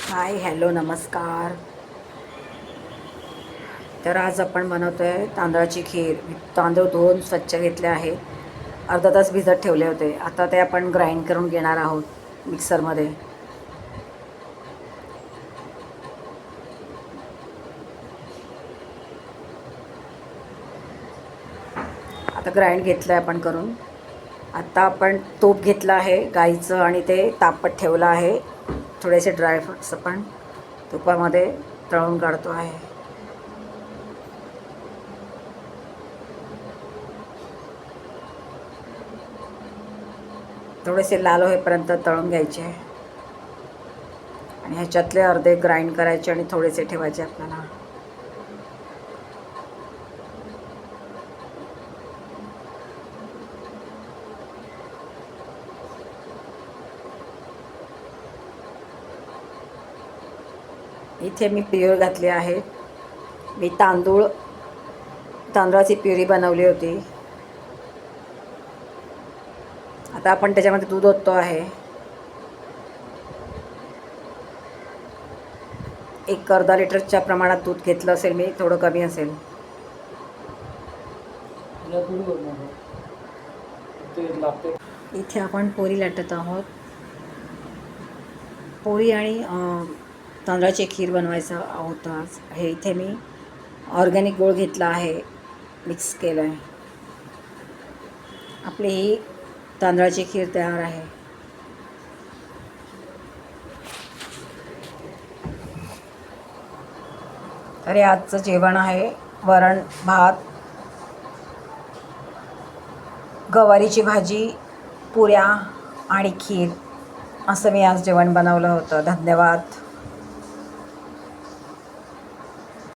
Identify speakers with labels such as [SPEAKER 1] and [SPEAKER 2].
[SPEAKER 1] Hi hello नमस्कार. तर आज आपण बनवतो आहे तांदळाची खीर. तांदूळ धुवून स्वच्छ घेतले आहे, अर्धा तास भिजत ठेवले होते. आता ते आपण ग्राइंड करून घेणार आहोत मिक्सरमध्ये. आता ग्राइंड घेतलं आहे आपण करून. आता आपण तूप घेतलं आहे गाईचं आणि ते तापत ठेवलं आहे. थोडेसे ड्रायफ्रूट्स आपण तुपामध्ये तळून काढतो आहे. थोडेसे लाल होईपर्यंत तळून घ्यायचे आणि ह्याच्यातले अर्धे ग्राइंड करायचे आणि थोडेसे ठेवायचे आपल्याला. इथे मी प्युरी घातली आहे. मी तांदळाची प्युरी बनवली होती. आता आपण त्याच्यामध्ये दूध ओततो आहे. एक अर्धा लिटरच्या प्रमाणात दूध घेतलं असेल मी, थोडं कमी असेल. इथे आपण पोळी लाटत आहोत. पोळी आणि तांदळाची खीर बनवायचं आहोत आज. हे इथे मी ऑर्गॅनिक गूळ घेतला आहे, मिक्स केलं आहे. आपली ही तांदळाची खीर तयार आहे. तर हे आजचं जेवण आहे. वरण भात, गवारीची भाजी, पुऱ्या आणि खीर असं मी आज जेवण बनवलं होतं. धन्यवाद.